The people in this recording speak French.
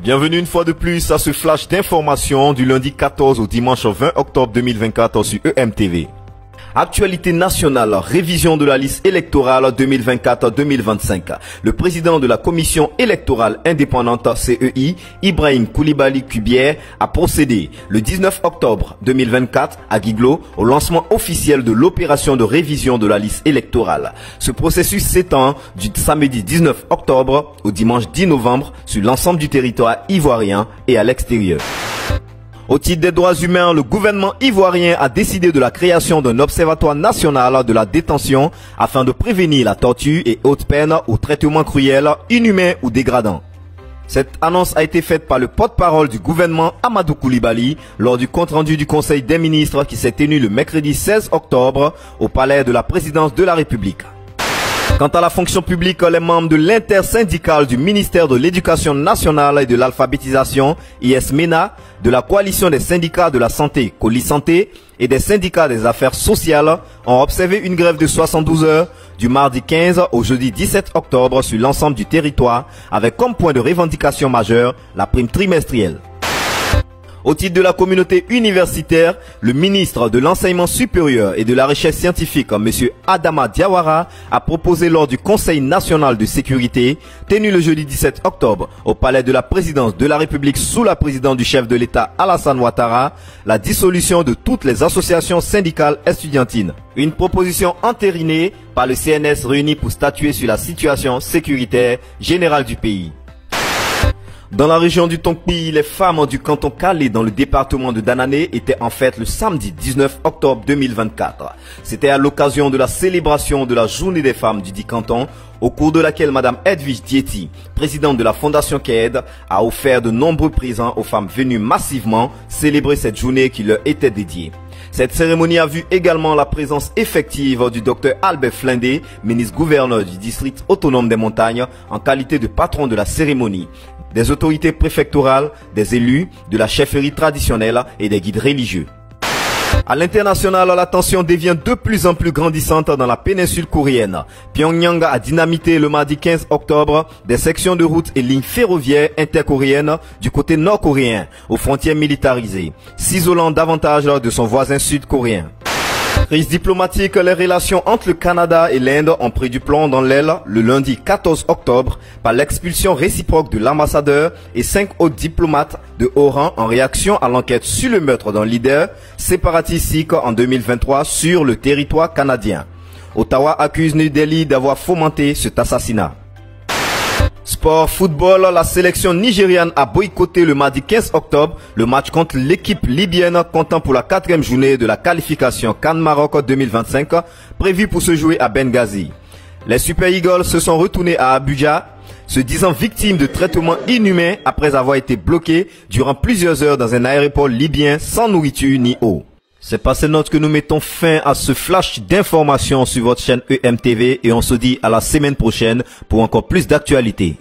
Bienvenue une fois de plus à ce flash d'information du lundi 14 au dimanche 20 octobre 2024 sur EMTV. Actualité nationale, révision de la liste électorale 2024-2025. Le président de la commission électorale indépendante CEI, Ibrahim Koulibaly Kubier, a procédé le 19 octobre 2024 à Guiglo au lancement officiel de l'opération de révision de la liste électorale. Ce processus s'étend du samedi 19 octobre au dimanche 10 novembre sur l'ensemble du territoire ivoirien et à l'extérieur. Au titre des droits humains, le gouvernement ivoirien a décidé de la création d'un observatoire national de la détention afin de prévenir la torture et haute peine ou traitements cruels, inhumains ou dégradants. Cette annonce a été faite par le porte-parole du gouvernement Amadou Koulibaly lors du compte-rendu du Conseil des ministres qui s'est tenu le mercredi 16 octobre au palais de la présidence de la République. Quant à la fonction publique, les membres de l'intersyndicale du ministère de l'Éducation nationale et de l'alphabétisation, IS-MENA, de la coalition des syndicats de la santé, Coli Santé, et des syndicats des affaires sociales ont observé une grève de 72 heures du mardi 15 au jeudi 17 octobre sur l'ensemble du territoire avec comme point de revendication majeure la prime trimestrielle. Au titre de la communauté universitaire, le ministre de l'Enseignement supérieur et de la Recherche scientifique, M. Adama Diawara, a proposé lors du Conseil national de sécurité, tenu le jeudi 17 octobre au palais de la présidence de la République sous la présidence du chef de l'État Alassane Ouattara, la dissolution de toutes les associations syndicales estudiantines. Une proposition entérinée par le CNS réuni pour statuer sur la situation sécuritaire générale du pays. Dans la région du Tonkpi, les femmes du canton Calais dans le département de Danané étaient en fête le samedi 19 octobre 2024. C'était à l'occasion de la célébration de la journée des femmes du dit canton, au cours de laquelle Madame Edwige Dieti, présidente de la Fondation KED, a offert de nombreux présents aux femmes venues massivement célébrer cette journée qui leur était dédiée. Cette cérémonie a vu également la présence effective du Dr Albert Flindé, ministre-gouverneur du district autonome des montagnes, en qualité de patron de la cérémonie, des autorités préfectorales, des élus, de la chefferie traditionnelle et des guides religieux. À l'international, la tension devient de plus en plus grandissante dans la péninsule coréenne. Pyongyang a dynamité le mardi 15 octobre des sections de routes et lignes ferroviaires intercoréennes du côté nord-coréen, aux frontières militarisées, s'isolant davantage de son voisin sud-coréen. Crise diplomatique, les relations entre le Canada et l'Inde ont pris du plomb dans l'aile le lundi 14 octobre par l'expulsion réciproque de l'ambassadeur et 5 autres diplomates de haut rang en réaction à l'enquête sur le meurtre d'un leader séparatiste sikh en 2023 sur le territoire canadien. Ottawa accuse New Delhi d'avoir fomenté cet assassinat. Sport football, la sélection nigériane a boycotté le mardi 15 octobre le match contre l'équipe libyenne comptant pour la 4e journée de la qualification CAN Maroc 2025 prévue pour se jouer à Benghazi. Les Super Eagles se sont retournés à Abuja, se disant victimes de traitements inhumains après avoir été bloqués durant plusieurs heures dans un aéroport libyen sans nourriture ni eau. C'est par ces notes que nous mettons fin à ce flash d'informations sur votre chaîne EMTV et on se dit à la semaine prochaine pour encore plus d'actualités.